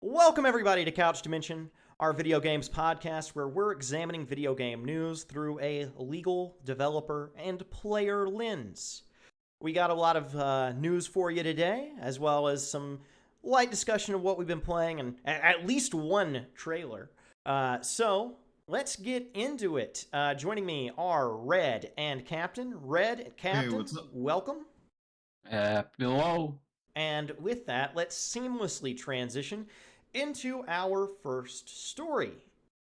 Welcome everybody to Couch Dimension, our video games podcast where we're examining video game news through a legal, developer, and player lens. We got a lot of news for you today, as well as some light discussion of what we've been playing and at least one trailer. So let's get into it. Joining me are Red and Captain. Red and Captain, Hey, what's up? welcome. Below. And with that, let's seamlessly transition into our first story.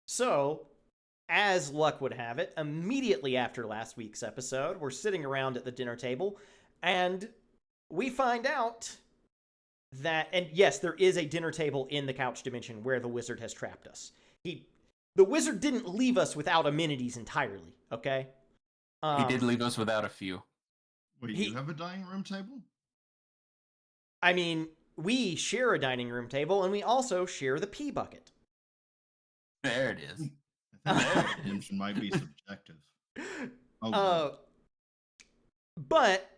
So, as luck would have it, immediately after last week's episode, we're sitting around at the dinner table, and we find out that, and yes, there is a dinner table in the Couch Dimension where the wizard has trapped us. The wizard didn't leave us without amenities entirely, okay? He did leave us without a few. Wait, you have a dining room table? I mean, we share a dining room table, and we also share the pee bucket. There it is. I think that definition might be subjective. But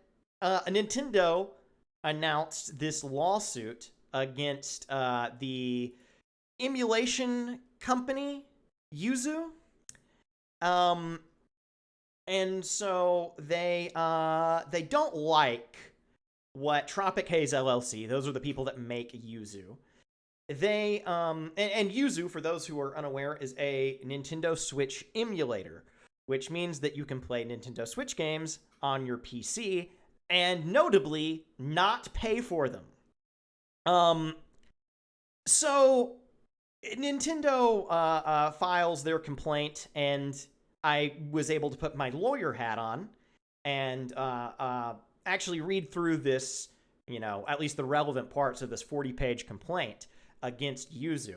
Nintendo announced this lawsuit against the emulation company Yuzu. And so they don't like what Tropic Haze LLC, those are the people that make Yuzu. They, and Yuzu, for those who are unaware, is a Nintendo Switch emulator, which means that you can play Nintendo Switch games on your PC and notably not pay for them. So Nintendo files their complaint, and I was able to put my lawyer hat on and actually read through this, at least the relevant parts of this 40-page complaint against Yuzu.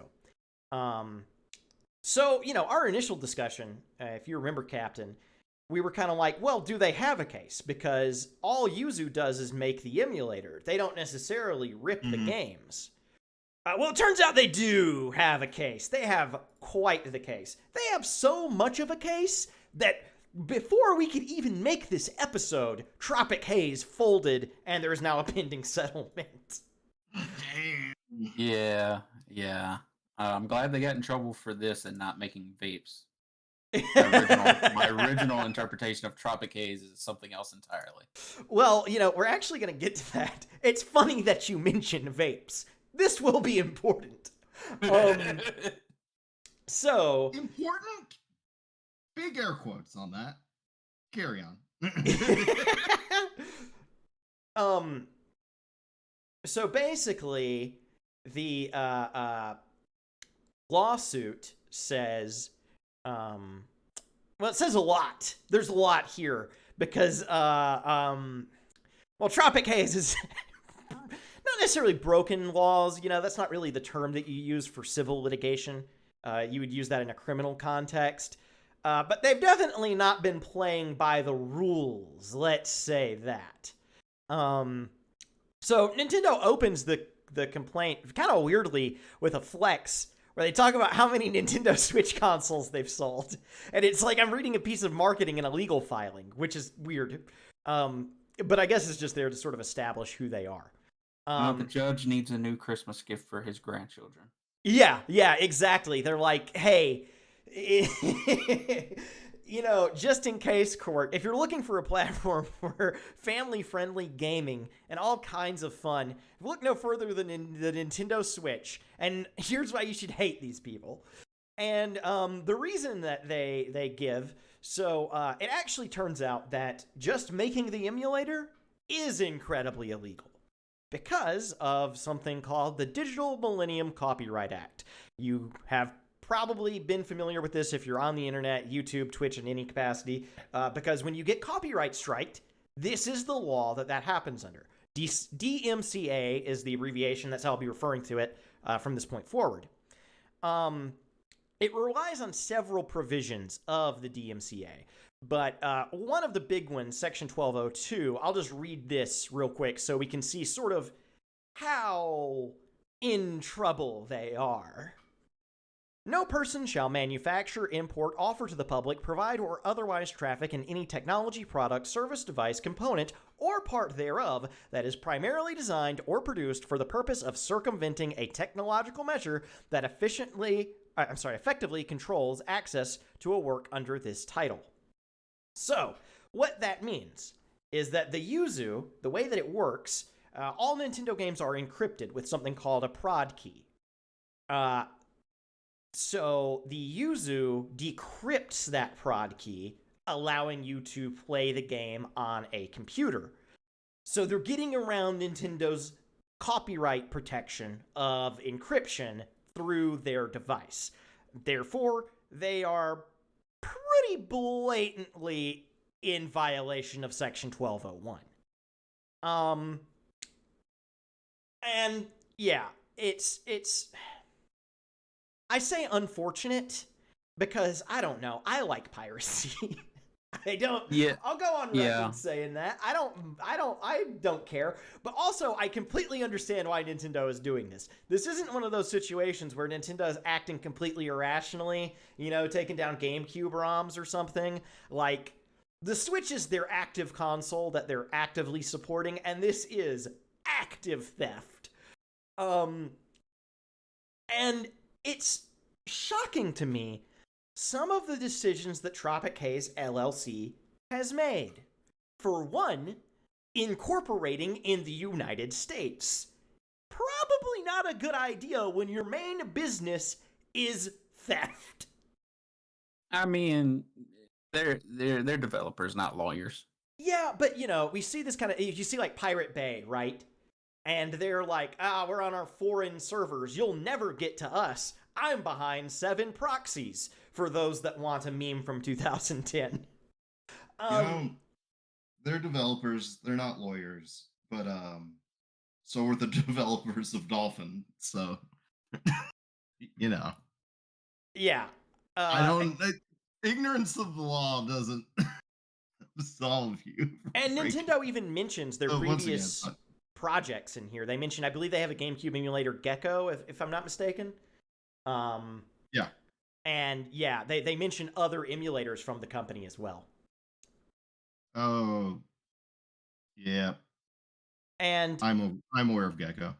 So, our initial discussion, if you remember, Captain, we were kind of like, well, do they have a case? Because all Yuzu does is make the emulator. They don't necessarily rip the games. Well, it turns out they do have a case. They have quite the case. They have so much of a case that before we could even make this episode, Tropic Haze folded, and there is now a pending settlement. Yeah. I'm glad they got in trouble for this and not making vapes. My original interpretation of Tropic Haze is something else entirely. Well, we're actually going to get to that. It's funny that you mention vapes. This will be important. So... Important? Big air quotes on that. Carry on. So basically, the lawsuit says, it says a lot. There's a lot here because, Tropic Haze is not necessarily broken laws. That's not really the term that you use for civil litigation. You would use that in a criminal context. But they've definitely not been playing by the rules, let's say that. So Nintendo opens the complaint kind of weirdly with a flex where they talk about how many Nintendo Switch consoles they've sold. And it's like I'm reading a piece of marketing in a legal filing, which is weird. But I guess it's just there to sort of establish who they are. The judge needs a new Christmas gift for his grandchildren. Yeah, exactly. They're like, hey... just in case, court, if you're looking for a platform for family-friendly gaming and all kinds of fun, look no further than the Nintendo Switch. And here's why you should hate these people. And the reason that they give, so it actually turns out that just making the emulator is incredibly illegal because of something called the Digital Millennium Copyright Act. You have probably been familiar with this if you're on the internet, YouTube, Twitch, in any capacity, because when you get copyright striked, this is the law that happens under. DMCA is the abbreviation. That's how I'll be referring to it from this point forward. It relies on several provisions of the DMCA, but one of the big ones, Section 1202, I'll just read this real quick so we can see sort of how in trouble they are. No person shall manufacture, import, offer to the public, provide, or otherwise traffic in any technology, product, service, device, component, or part thereof that is primarily designed or produced for the purpose of circumventing a technological measure that effectively controls access to a work under this title. So, what that means is that the Yuzu, the way that it works, all Nintendo games are encrypted with something called a prod key. So the Yuzu decrypts that prod key, allowing you to play the game on a computer. So they're getting around Nintendo's copyright protection of encryption through their device. Therefore, they are pretty blatantly in violation of Section 1201. And yeah, it's I say unfortunate because I don't know. I like piracy. I'll go on record saying that. I don't care. But also, I completely understand why Nintendo is doing this. This isn't one of those situations where Nintendo is acting completely irrationally, taking down GameCube ROMs or something. Like, the Switch is their active console that they're actively supporting, and this is active theft. And it's shocking to me some of the decisions that Tropic Haze LLC has made. For one, incorporating in the United States. Probably not a good idea when your main business is theft. I mean, they're developers, not lawyers. Yeah, but we see this kind of, you see like Pirate Bay, right? And they're like, we're on our foreign servers. You'll never get to us. I'm behind 7 proxies, for those that want a meme from 2010. They're developers. They're not lawyers. But so are the developers of Dolphin. So, Yeah. Ignorance of the law doesn't solve you. And Nintendo even mentions their previous projects in here. They mentioned, I believe they have a GameCube emulator, Gecko, if I'm not mistaken. Yeah. And yeah, they mention other emulators from the company as well. Oh, yeah. And I'm aware of Gecko.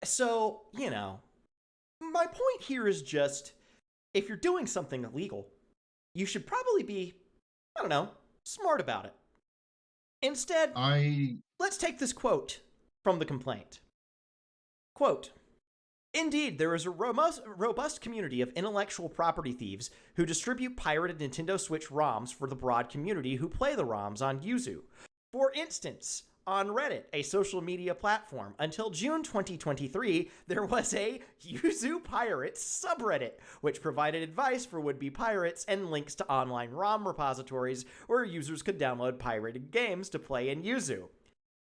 So, my point here is just, if you're doing something illegal, you should probably be, smart about it. Instead, let's take this quote from the complaint. Quote, "Indeed, there is a robust community of intellectual property thieves who distribute pirated Nintendo Switch ROMs for the broad community who play the ROMs on Yuzu. For instance, on Reddit, a social media platform, until June 2023, there was a Yuzu Pirates subreddit, which provided advice for would-be pirates and links to online ROM repositories where users could download pirated games to play in Yuzu.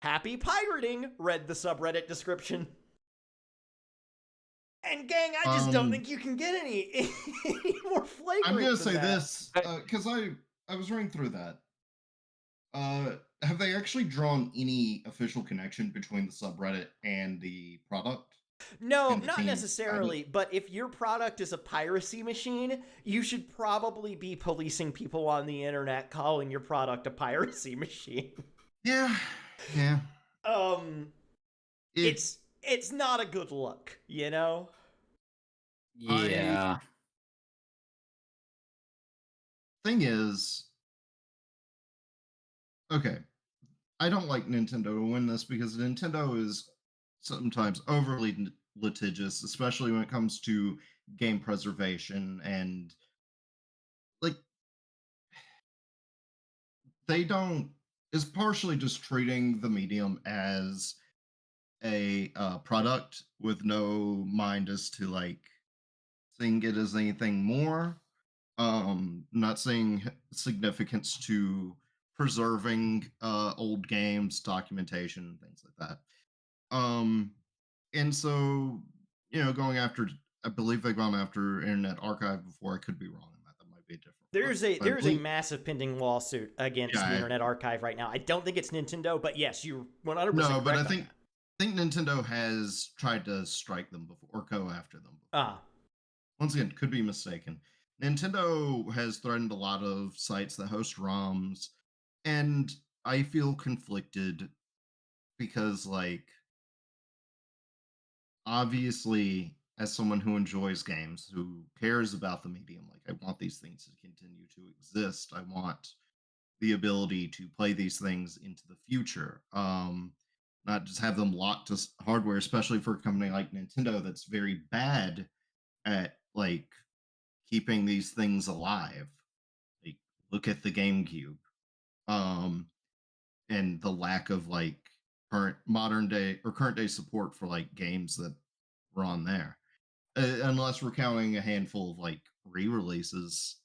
Happy pirating," read the subreddit description. And gang, I just don't think you can get any more flagrant. I'm gonna say this because I was reading through that. Have they actually drawn any official connection between the subreddit and the product? No, not necessarily. But if your product is a piracy machine, you should probably be policing people on the internet calling your product a piracy machine. Yeah. It's not a good look, Yeah. Thing is, okay, I don't like Nintendo to win this because Nintendo is sometimes overly litigious, especially when it comes to game preservation, and they don't, is partially just treating the medium as a product with no mind as to seeing it as anything more. Not seeing significance to preserving old games, documentation, things like that. And so going after, I believe they've gone after Internet Archive before. I could be wrong on that. That might be different. There's a massive pending lawsuit against the Internet Archive right now. I don't think it's Nintendo, but yes, you're 100% correct. No, but I think Nintendo has tried to strike them before or go after them before. once again, could be mistaken. Nintendo has threatened a lot of sites that host ROMs, and I feel conflicted because, like, obviously, as someone who enjoys games, who cares about the medium, like, I want these things to continue to exist. I want the ability to play these things into the future. Not just have them locked to hardware, especially for a company like Nintendo that's very bad at like keeping these things alive. Like, look at the GameCube, um, and the lack of like current day support for like games that were on there. Unless we're counting a handful of like re-releases,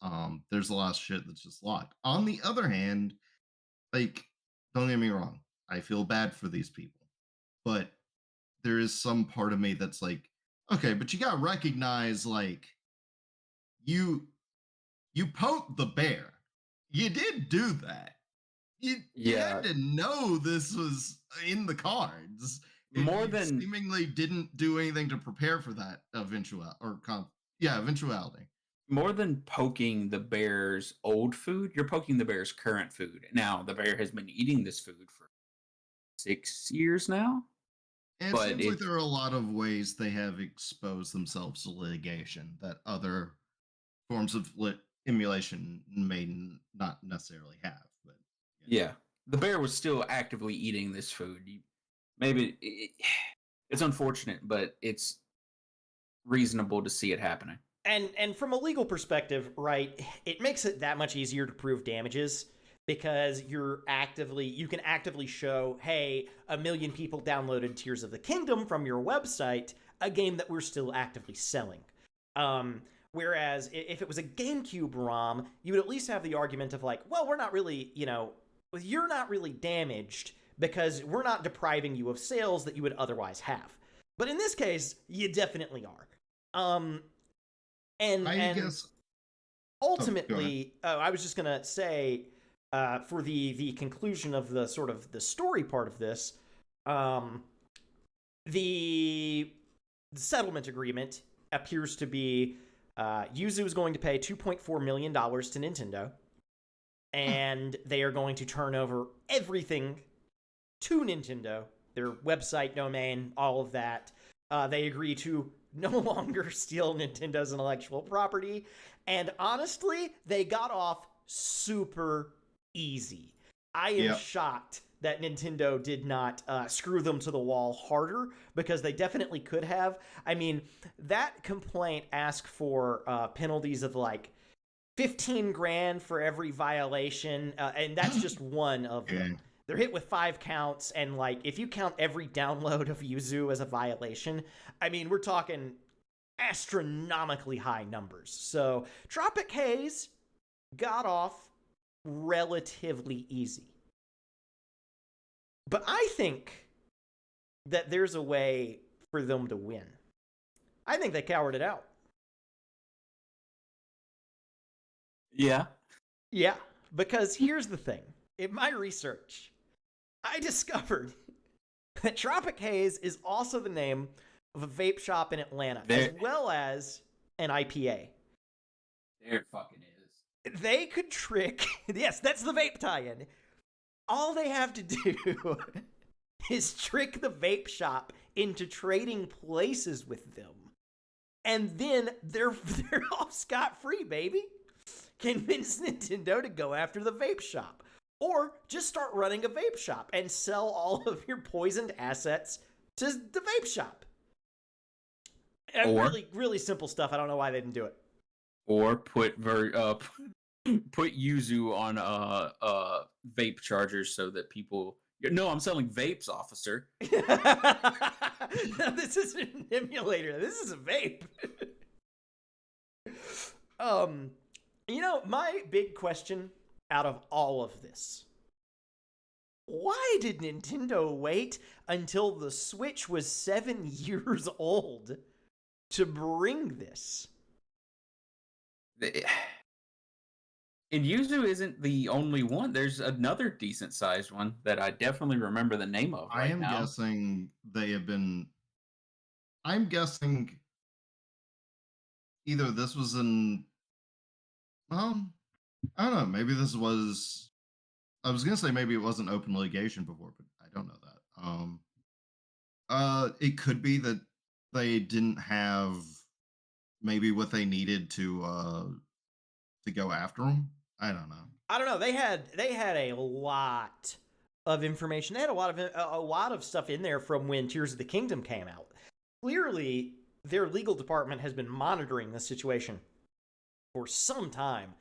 there's a lot of shit that's just locked. On the other hand, like, don't get me wrong, I feel bad for these people, but there is some part of me that's like, okay, but you gotta recognize, like, you you poked the bear. You did do that. You had Yeah, to know this was in the cards, and more you than seemingly didn't do anything to prepare for that eventuality. poking the bear's old food, you're poking the bear's current food. Now, the bear has been eating this food for 6 years now, And it but seems like it there are a lot of ways they have exposed themselves to litigation that other forms of emulation may not necessarily have. But yeah. yeah, the bear was still actively eating this food. Maybe it's unfortunate, but it's reasonable to see it happening. And from a legal perspective, right, it makes it that much easier to prove damages because you can actively show, hey, a million people downloaded Tears of the Kingdom from your website, a game that we're still actively selling. Whereas if it was a GameCube ROM, you would at least have the argument of like, well, we're not really, you're not really damaged because we're not depriving you of sales that you would otherwise have. But in this case, you definitely are. Um, I and guess. Oh, go ahead. ultimately, I was just gonna say, for the conclusion of the sort of the story part of this, um, the settlement agreement appears to be Yuzu is going to pay $2.4 million to Nintendo, Huh. and they are going to turn over everything to Nintendo, their website domain, all of that. They agree to no longer steal Nintendo's intellectual property. And honestly, they got off super easy. I am Yep. shocked that Nintendo did not screw them to the wall harder because they definitely could have. I mean, that complaint asked for penalties of like 15 grand for every violation, and that's just one of Yeah. them. They're hit with 5 counts, and like if you count every download of Yuzu as a violation, I mean we're talking astronomically high numbers. So Tropic Haze got off relatively easy, but I think that there's a way for them to win. I think they cowered it out. Yeah. Yeah, because here's the thing. In my research, I discovered that Tropic Haze is also the name of a vape shop in Atlanta, as There, well as an IPA. there it fucking is. They could trick. Yes, that's the vape tie-in. All they have to do is trick the vape shop into trading places with them, and then they're off scot-free, baby. Convince Nintendo to go after the vape shop. Or just start running a vape shop and sell all of your poisoned assets to the vape shop. Or Really, really simple stuff. I don't know why they didn't do it. or put put Yuzu on vape chargers so that people. No, I'm selling vapes, officer. No, this isn't an emulator. This is a vape. um, my big question out of all of this: why did Nintendo wait until the Switch was 7 years old to bring this? And Yuzu isn't the only one. There's another decent sized one that I definitely remember the name of I right am now. guessing they have been. I'm guessing either this was in, um, I don't know. Maybe this was. I was gonna say maybe it wasn't open litigation before, but I don't know that. It could be that they didn't have maybe what they needed to go after them. I don't know. I don't know. They had a lot of information. They had a lot of stuff in there from when Tears of the Kingdom came out. Clearly, their legal department has been monitoring this situation for some time.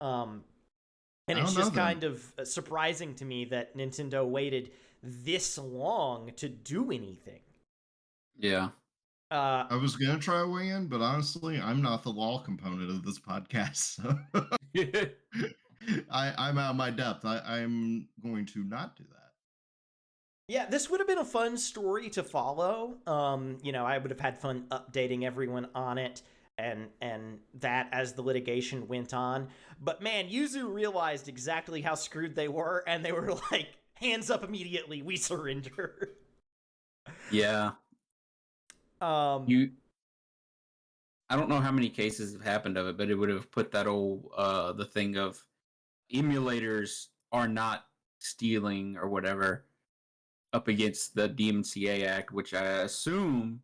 And I it's don't know just then. kind of surprising to me that Nintendo waited this long to do anything. Yeah. I was gonna try a way in, but honestly, I'm not the law component of this podcast, so I'm out of my depth. I'm going to not do that. Yeah, this would have been a fun story to follow. I would have had fun updating everyone on it and that as the litigation went on. But man, Yuzu realized exactly how screwed they were, and they were like, hands up immediately, we surrender. Yeah. Um, You I don't know how many cases have happened of it, but it would have put that old the thing of emulators are not stealing or whatever up against the DMCA Act, which I assume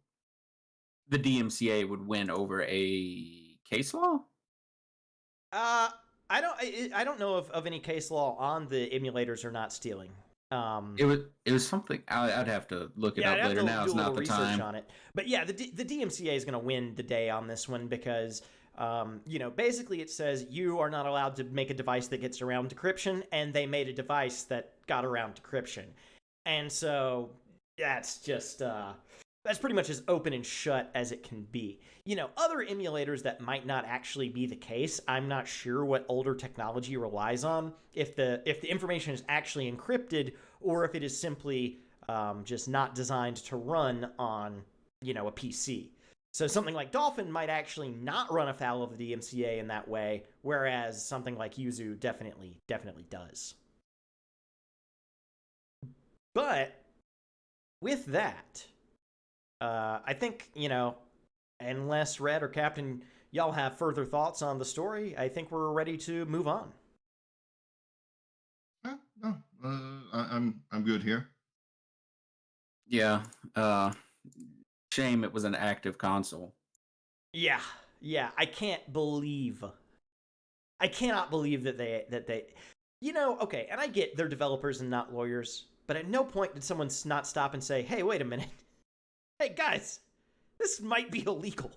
the DMCA would win over a case law. uh, I don't know of any case law on the emulators are not stealing. It was something I'd have to look it Yeah, I'd up have later. to Now do is a little not the research time. on it. But yeah, the DMCA is going to win the day on this one because, basically it says you are not allowed to make a device that gets around decryption, and they made a device that got around decryption. And so that's just, that's pretty much as open and shut as it can be. Other emulators that might not actually be the case, I'm not sure what older technology relies on, if the information is actually encrypted or if it is simply just not designed to run on, a PC. So something like Dolphin might actually not run afoul of the DMCA in that way, whereas something like Yuzu definitely does. But with that, I think, unless Red or Captain, y'all have further thoughts on the story, I think we're ready to move on. No, I'm good here. Yeah. Shame it was an active console. Yeah, I cannot believe that okay, and I get they're developers and not lawyers, but at no point did someone not stop and say, "Hey, wait a minute. Hey, guys, this might be illegal."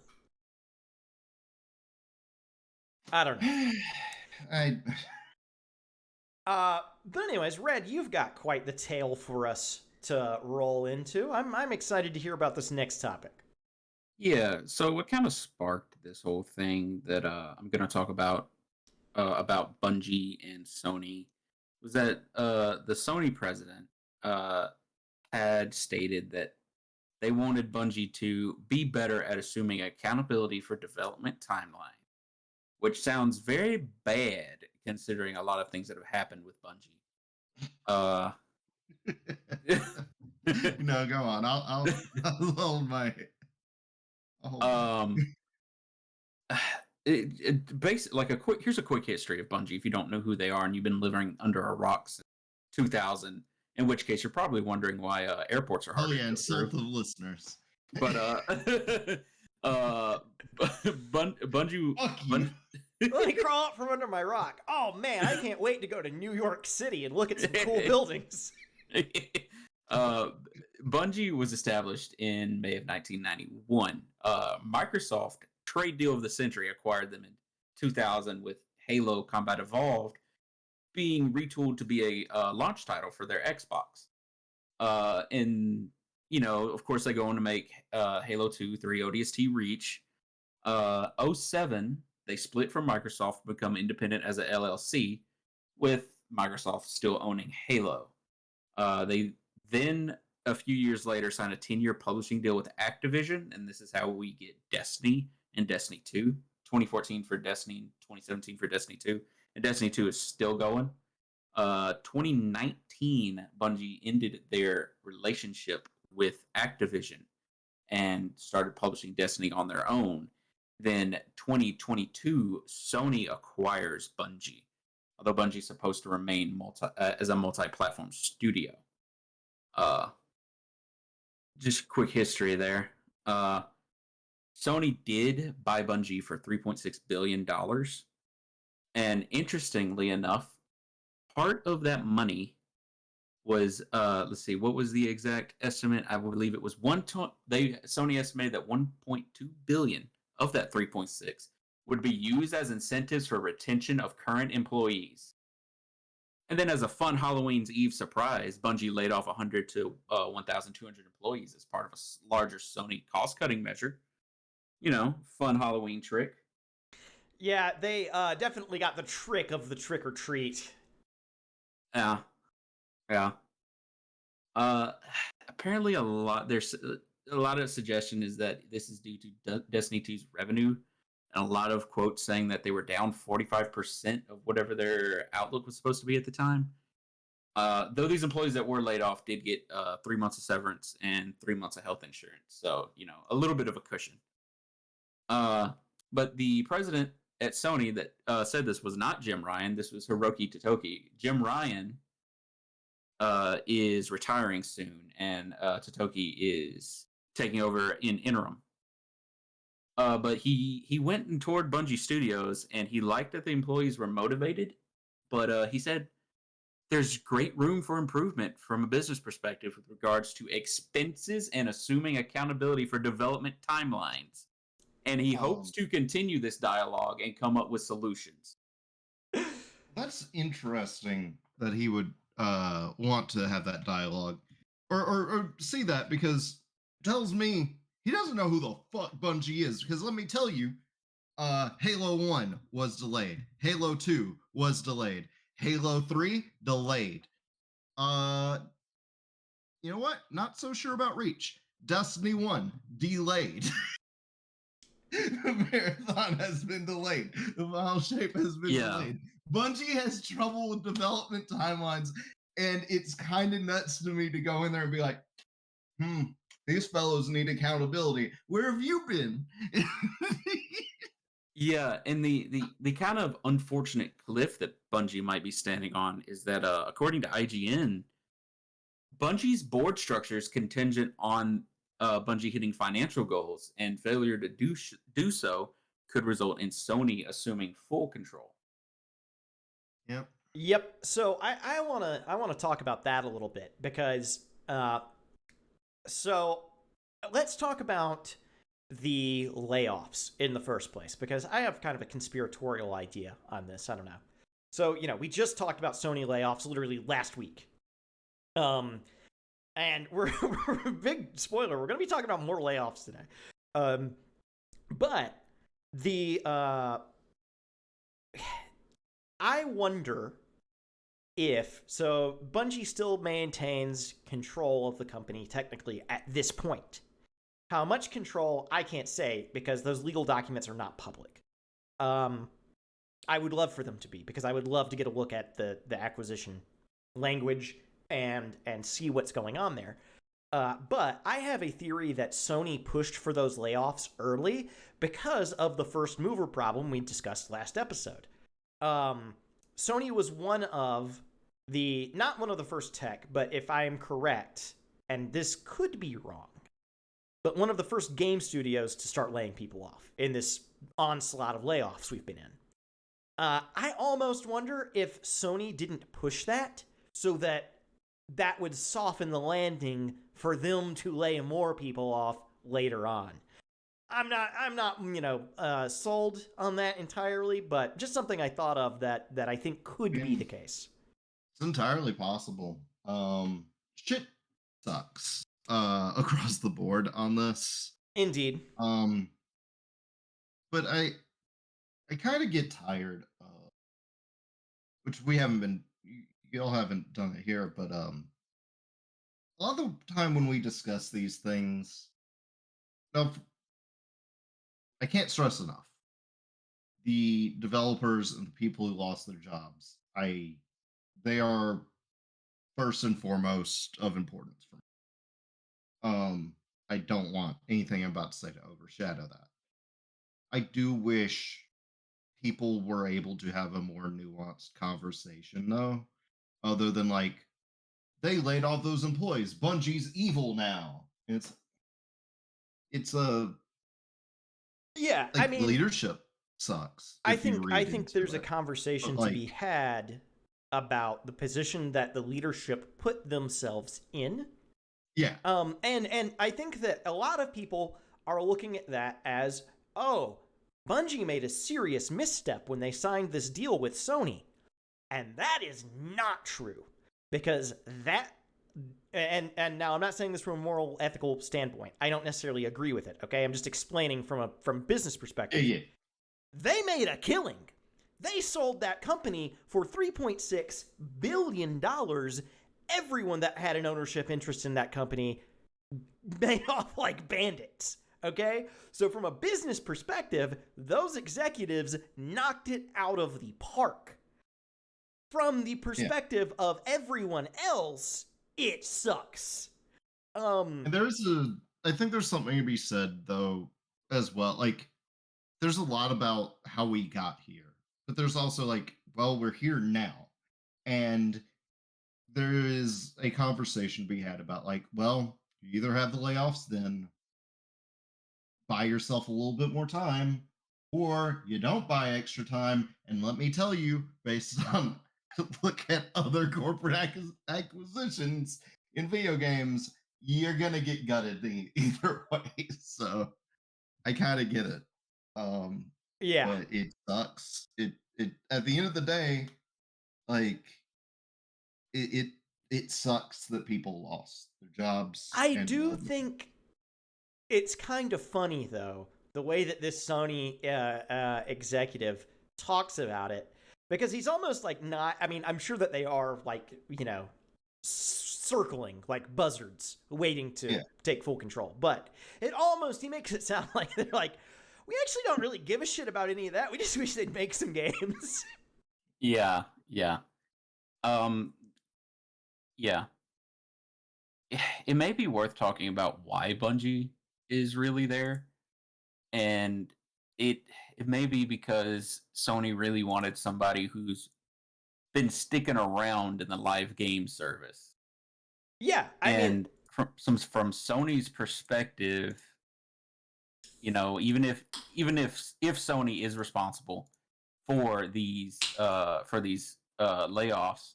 I don't know. I But anyways, Red, you've got quite the tale for us to roll into. I'm excited to hear about this next topic. Yeah. So what kind of sparked this whole thing that I'm going to talk about Bungie and Sony was that the Sony president uh, had stated that they wanted Bungie to be better at assuming accountability for development timeline, which sounds very bad considering a lot of things that have happened with Bungie. Uh, no, go on. I'll hold my. I'll hold back. um, like here's a quick history of Bungie if you don't know who they are and you've been living under a rock since 2000, in which case you're probably wondering why airports are Oh harder yeah, to go insult through. the listeners. But Bungie Fuck you. Let me crawl out from under my rock. Oh man, I can't wait to go to New York City and look at some cool buildings. Bungie was established in May of 1991. Microsoft Trade Deal of the Century acquired them in 2000 with Halo Combat Evolved being retooled to be a launch title for their Xbox. And of course, they go on to make Halo 2, 3, ODST Reach. 07, they split from Microsoft to become independent as a LLC, with Microsoft still owning Halo. They then, a few years later, signed a 10-year publishing deal with Activision, and this is how we get Destiny and Destiny 2. 2014 for Destiny, 2017 for Destiny 2, and Destiny 2 is still going. 2019, Bungie ended their relationship with Activision and started publishing Destiny on their own. Then 2022, Sony acquires Bungie, although Bungie's supposed to remain as a multi-platform studio. Uh, just quick history there. Uh, Sony did buy Bungie for $3.6 billion, and interestingly enough, part of that money was let's see, what was the exact estimate? I believe it was Sony estimated that 1.2 billion of that 3.6 would be used as incentives for retention of current employees. And then as a fun Halloween's Eve surprise, Bungie laid off 100 to 1,200 employees as part of a larger Sony cost-cutting measure. Fun Halloween trick. Yeah, they definitely got the trick of the trick or treat. Yeah. Yeah. Apparently there's a lot of suggestion is that this is due to Destiny 2's revenue, and a lot of quotes saying that they were down 45% of whatever their outlook was supposed to be at the time. Though these employees that were laid off did get 3 months of severance and 3 months of health insurance, so a little bit of a cushion. But the president at Sony that said this was not Jim Ryan. This was Hiroki Totoki. Jim Ryan is retiring soon, and Totoki is taking over in interim. But he went and toured Bungie Studios, and he liked that the employees were motivated. But he said there's great room for improvement from a business perspective with regards to expenses and assuming accountability for development timelines. And he hopes to continue this dialogue and come up with solutions. That's interesting that he would want to have that dialogue or see that, because it tells me he doesn't know who the fuck Bungie is. Because let me tell you, Halo 1 was delayed. Halo 2 was delayed. Halo 3 delayed. You know what? Not so sure about Reach. Destiny 1 delayed. The marathon has been delayed. The file shape has been delayed. Bungie has trouble with development timelines, and it's kind of nuts to me to go in there and be like, these fellows need accountability. Where have you been? Yeah, and the kind of unfortunate cliff that Bungie might be standing on is that, according to IGN, Bungie's board structure is contingent on Bungie hitting financial goals, and failure to do so could result in Sony assuming full control. Yep. So I wanna talk about that a little bit, because so let's talk about the layoffs in the first place, because I have kind of a conspiratorial idea on this. I don't know. So we just talked about Sony layoffs literally last week. And we're big spoiler, we're going to be talking about more layoffs today. But the I wonder if Bungie still maintains control of the company technically at this point. How much control, I can't say, because those legal documents are not public. I would love for them to be, because I would love to get a look at the acquisition language and see what's going on there. But I have a theory that Sony pushed for those layoffs early because of the first mover problem we discussed last episode. Sony was not one of the first tech, but if I am correct, and this could be wrong, but one of the first game studios to start laying people off in this onslaught of layoffs we've been in. I almost wonder if Sony didn't push that so that would soften the landing for them to lay more people off later on. I'm not sold on that entirely, but just something I thought of that I think could be the case. It's entirely possible. Shit sucks across the board on this. Indeed. But I kind of get tired of, which we haven't been, y'all haven't done it here, but a lot of the time when we discuss these things, I can't stress enough, the developers and the people who lost their jobs, they are first and foremost of importance for me. I don't want anything I'm about to say to overshadow that. I do wish people were able to have a more nuanced conversation, though, other than like they laid off those employees. Bungie's evil now. It's a Yeah, I like mean, leadership sucks I if you think I read think into there's a it. But conversation to be like, had about the position that the leadership put themselves in. yeah, And I think that a lot of people are looking at that as, oh, Bungie made a serious misstep when they signed this deal with Sony. And that is not true. Because that and now I'm not saying this from a moral ethical standpoint. I don't necessarily agree with it, okay? I'm just explaining from business yeah, perspective. yeah, They made a killing. They sold that company for $3.6 billion. Everyone that had an ownership interest in that company made off like bandits. Okay? So, from a business perspective, those executives knocked it out of the park. From the yeah. perspective of everyone else, it sucks. Um, And I think there's something to be said though as well. Like, there's a lot about how we got here, but there's also like, well, we're here now, and there is a conversation to be had about like, well, you either have the layoffs, then buy yourself a little bit more time, or you don't buy extra time. And let me tell you, based on look at other corporate acquisitions in video games, you're gonna get gutted either way. So I kind of get it, um, yeah. but it sucks. It at the end of the day, like it it sucks that people lost their jobs I and do money. think it's kind of funny, though, the way that this Sony executive talks about it, because he's almost like not. I mean, I'm sure that they are like, circling like buzzards, waiting to Yeah. take full control. But he makes it sound like they're like, we actually don't really give a shit about any of that. We just wish they'd make some games. Yeah, yeah. Um, yeah. It may be worth talking about why Bungie is really there, and it it may be because Sony really wanted somebody who's been sticking around in the live game service. Yeah, I mean, And from Sony's perspective, even if Sony is responsible for these layoffs,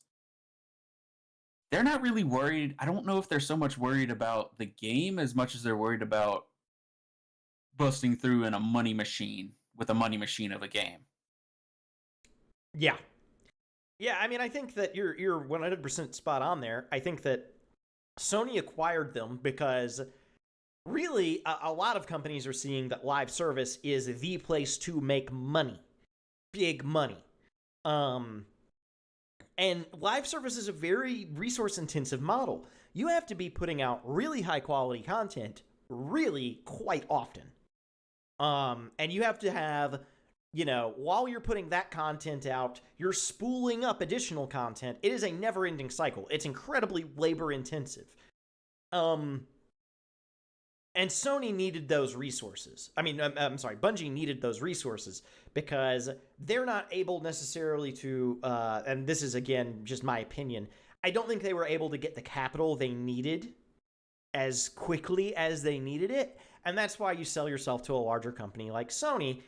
they're not really worried. I don't know if they're so much worried about the game as much as they're worried about busting through in a money machine with a money machine of a game. yeah, yeah. I mean, I think that you're 100% spot on there. I think that Sony acquired them because really a lot of companies are seeing that live service is the place to make money, big money. Um, and live service is a very resource intensive model. You have to be putting out really high quality content really quite often. And you have to have, while you're putting that content out, you're spooling up additional content. It is a never ending cycle. It's incredibly labor intensive. Um, and Sony needed those resources. I mean, I'm sorry, Bungie needed those resources because they're not able necessarily to, and this is again just my opinion, I don't think they were able to get the capital they needed as quickly as they needed it. And that's why you sell yourself to a larger company like Sony,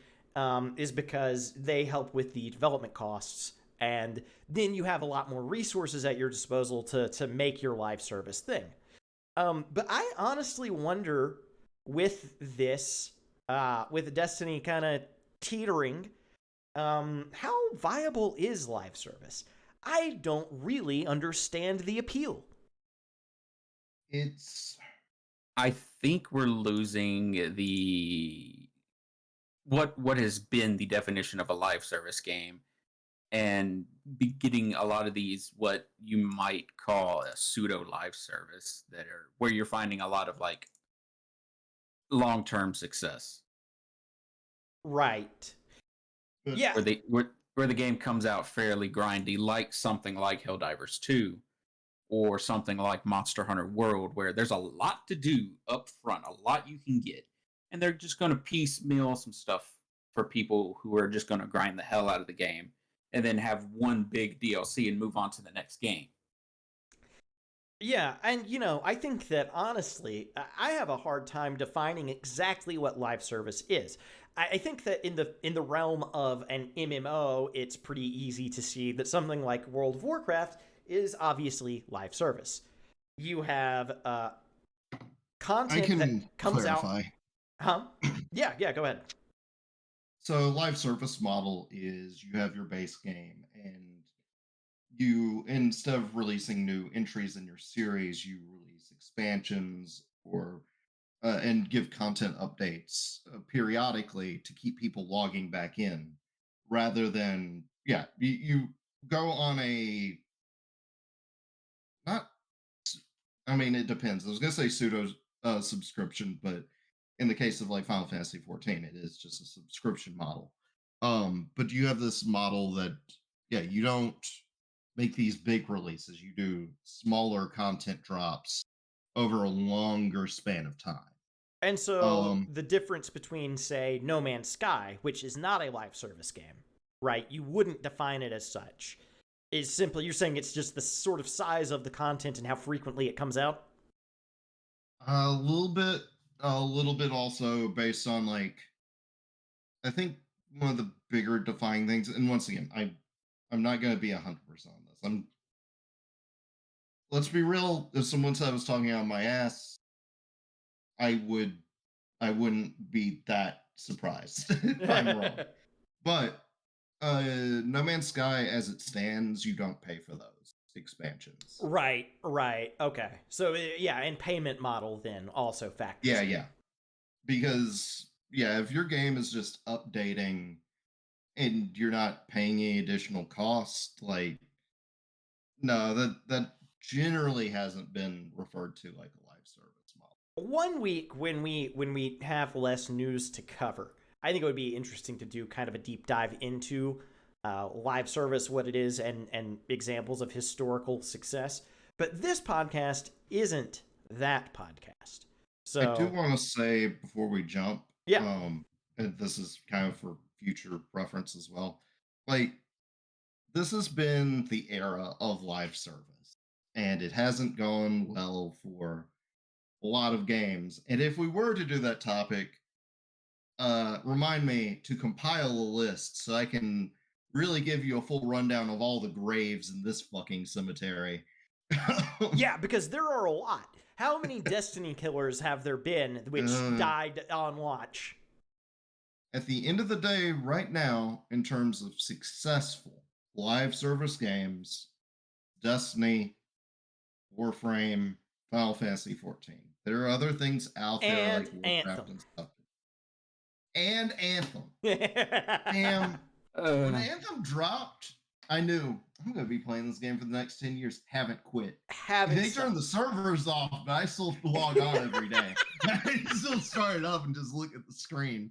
is because they help with the development costs. And then you have a lot more resources at your disposal to make your live service thing. But I honestly wonder with this, with Destiny kind of teetering, how viable is live service? I don't really understand the appeal. It's I think we're losing the what has been the definition of a live service game, and be getting a lot of these what you might call a pseudo live service that are where you're finding a lot of like long-term success Right. but Yeah. where the game comes out fairly grindy, like something like Helldivers 2 or something like Monster Hunter World, where there's a lot to do up front, a lot you can get, and they're just going to piecemeal some stuff for people who are just going to grind the hell out of the game and then have one big DLC and move on to the next game. Yeah, and I think that honestly, I have a hard time defining exactly what live service is. I think that in the realm of an MMO, it's pretty easy to see that something like World of Warcraft is obviously live service. You have I content that can comes clarify. out. Huh? Yeah, go ahead. So live service model is you have your base game, and you, instead of releasing new entries in your series, you release expansions or and give content updates periodically to keep people logging back in, rather than you go on a not I mean, it depends. I was gonna say pseudo subscription, but in the case of like Final Fantasy 14, it is just a subscription model. But you have this model that you don't make these big releases. You do smaller content drops over a longer span of time. And so Um, the difference between, say, No Man's Sky, which is not a live service game, right? You wouldn't define it as such. Is simply you're saying it's just the sort of size of the content and how frequently it comes out? a little bit, also based on like I think one of the bigger defining things, and once again, I'm not going to be 100% on this. Let's be real. If someone said I was talking out of my ass, I would I wouldn't be that surprised if I'm wrong. But No Man's Sky, as it stands, you don't pay for those expansions. Right. Okay. So yeah, and payment model then also factors in. Yeah, because if your game is just updating and you're not paying any additional cost, like no, that generally hasn't been referred to like a live service model. One week when we have less news to cover, I think it would be interesting to do kind of a deep dive into live service, what it is, and examples of historical success. But this podcast isn't that podcast. I do So want to say before we jump, yeah, and this is kind of for future reference as well. Like this has been the era of live service, and it hasn't gone well for a lot of games. And if we were to do that topic, remind me to compile a list so I can really give you a full rundown of all the graves in this fucking cemetery. yeah, because there are a lot. How many Destiny killers have there been which died on launch? At the end of the day, right now, in terms of successful live service games, Destiny, Warframe, Final Fantasy 14. There are other things out there And like Warcraft Anthem. and stuff. And Anthem. Damn. Damn. When Anthem dropped, I knew I'm going to be playing this game for the next 10 years. Haven't quit. They turned the servers off, but I still log on every day. I still start it up and just look at the screen.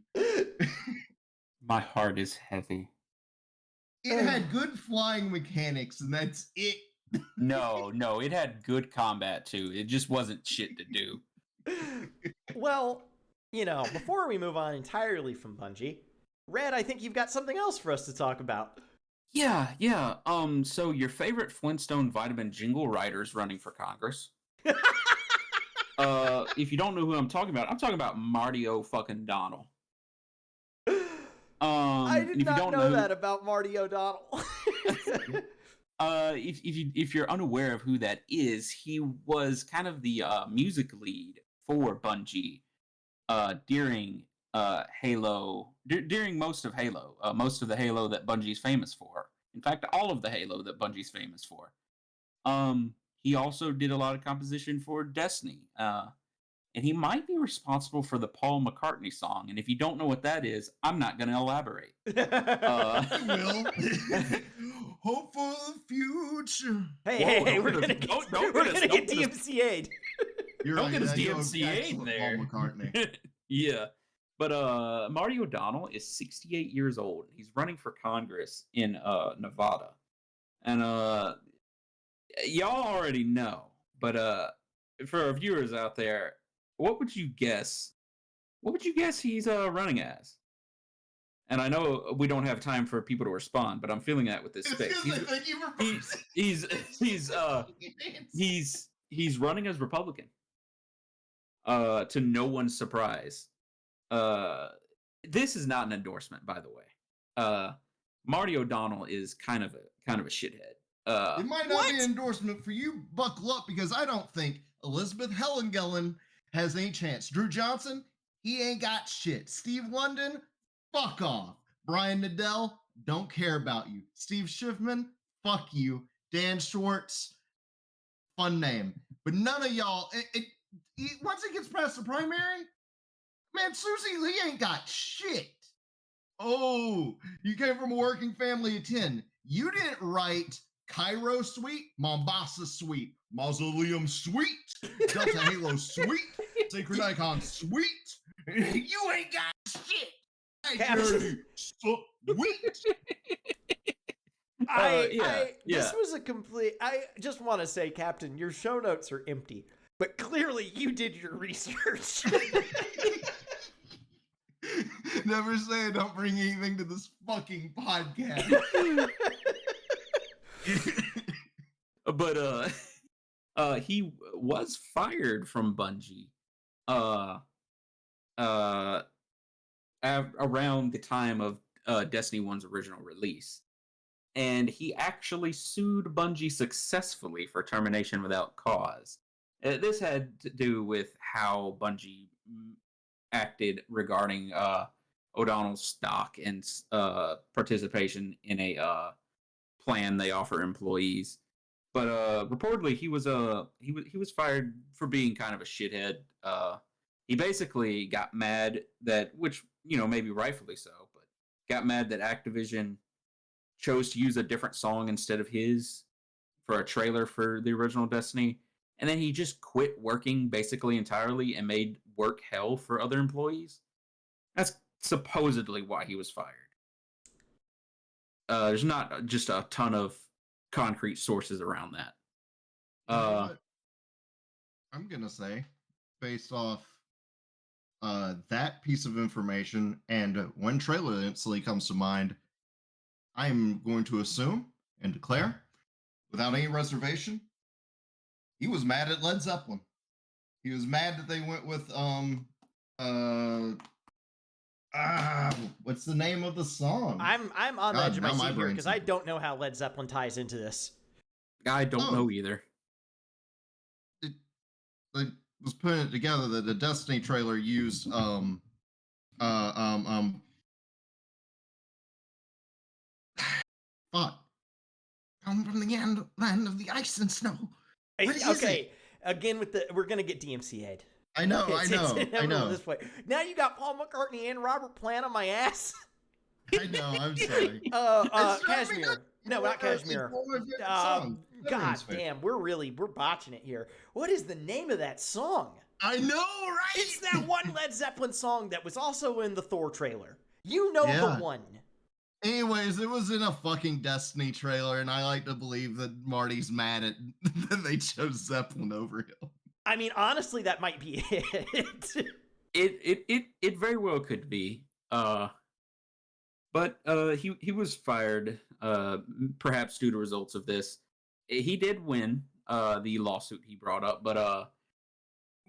My heart is heavy. It had good flying mechanics, and that's it. No, it had good combat too. It just wasn't shit to do. Well, before we move on entirely from Bungie, Red, I think you've got something else for us to talk about. Yeah. So your favorite Flintstone vitamin jingle writer's running for Congress. If you don't know who I'm talking about Marty fucking O'Donnell. I did not know that about Marty O'Donnell. If you're unaware of who that is, he was kind of the music lead for Bungie during Halo, during most of Halo, most of the Halo that Bungie's famous for. In fact, all of the Halo that Bungie's famous for. He also did a lot of composition for Destiny, and he might be responsible for the Paul McCartney song. And if you don't know what that is, I'm not going to elaborate. I will. Hope for the future. Hey, we're gonna get DMCA'd. Don't get us DMCA'd there. Paul McCartney. Yeah. But Marty O'Donnell is 68 years old. He's running for Congress in Nevada. And y'all already know. But for our viewers out there, what would you guess? What would you guess he's running as? and I know we don't have time for people to respond, but I'm feeling that with this space. Thank you for He's running as Republican. To no one's surprise. This is not an endorsement, by the way. Marty O'Donnell is kind of a shithead. It might not be an endorsement for you. Buckle up, because I don't think Elizabeth Hellengellen has any chance. Drew Johnson, he ain't got shit. Steve London, fuck off. Brian Nadell, don't care about you. Steve Schiffman, fuck you. Dan Schwartz, fun name. But none of y'all, once it gets past the primary, man, Susie Lee ain't got shit. Oh, you came from a working family of 10. You didn't write Cairo Suite, Mombasa Suite, Mausoleum Suite, Delta Halo Suite, Sacred Icon Suite. You ain't got shit. This was a complete. I just want to say, Captain, your show notes are empty, but clearly you did your research. Never say I don't bring anything to this fucking podcast. But he was fired from Bungie around the time of Destiny 1's original release. And he actually sued Bungie successfully for termination without cause. This had to do with how Bungie acted regarding O'Donnell's stock and participation in a plan they offer employees. But reportedly, he was fired for being kind of a shithead. He basically got mad that, which maybe rightfully so, but got mad that Activision chose to use a different song instead of his for a trailer for the original Destiny, and then he just quit working basically entirely and made work hell for other employees. That's supposedly why he was fired. There's not just a ton of concrete sources around that. I'm gonna say, based off that piece of information and one trailer that instantly comes to mind, I'm going to assume and declare, without any reservation, he was mad at Led Zeppelin. He was mad that they went with what's the name of the song? I'm on the edge of my seat here because I don't know how Led Zeppelin ties into this. I don't know either. It was putting it together that the Destiny trailer used fuck. Come from the land of the ice and snow. Okay, again we're gonna get DMCA'd. I know. This way. Now you got Paul McCartney and Robert Plant on my ass. I know. I'm sorry. Cashmere. No, not Cashmere. God damn, we're botching it here. What is the name of that song? I know, right? It's that one Led Zeppelin song that was also in the Thor trailer. You know the one. Anyways, it was in a fucking Destiny trailer, and I like to believe that Marty's mad at that they chose Zeppelin over him. I mean, honestly, that might be it. It very well could be. But he was fired, perhaps due to results of this. He did win the lawsuit he brought up, but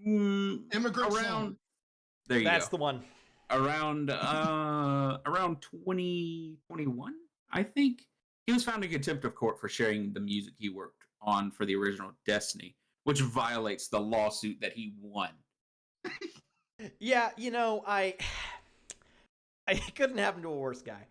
immigrant around there you That's go. the one. Around 2021, I think, he was found in contempt of court for sharing the music he worked on for the original Destiny, which violates the lawsuit that he won. Yeah, I couldn't happen to a worse guy.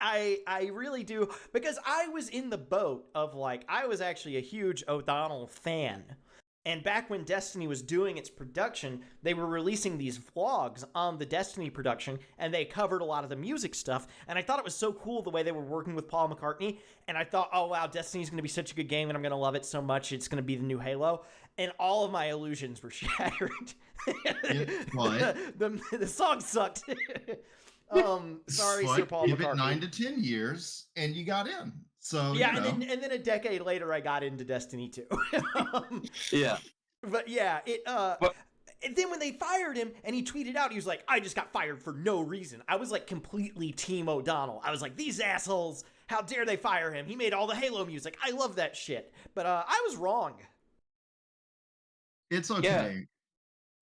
I really do, because I was in the boat of I was actually a huge O'Donnell fan. And back when Destiny was doing its production, they were releasing these vlogs on the Destiny production, and they covered a lot of the music stuff. And I thought it was so cool the way they were working with Paul McCartney. And I thought, oh wow, Destiny's going to be such a good game, and I'm going to love it so much. It's going to be the new Halo. And all of my illusions were shattered. What? The song sucked. Sorry, Sir Paul McCartney. Give it 9 to 10 years, and you got in. So yeah, and then a decade later, I got into Destiny 2. Yeah, but yeah, And then when they fired him and he tweeted out, he was like, I just got fired for no reason. I was like completely Team O'Donnell. I was like, these assholes, how dare they fire him? He made all the Halo music. I love that shit. But I was wrong. It's okay.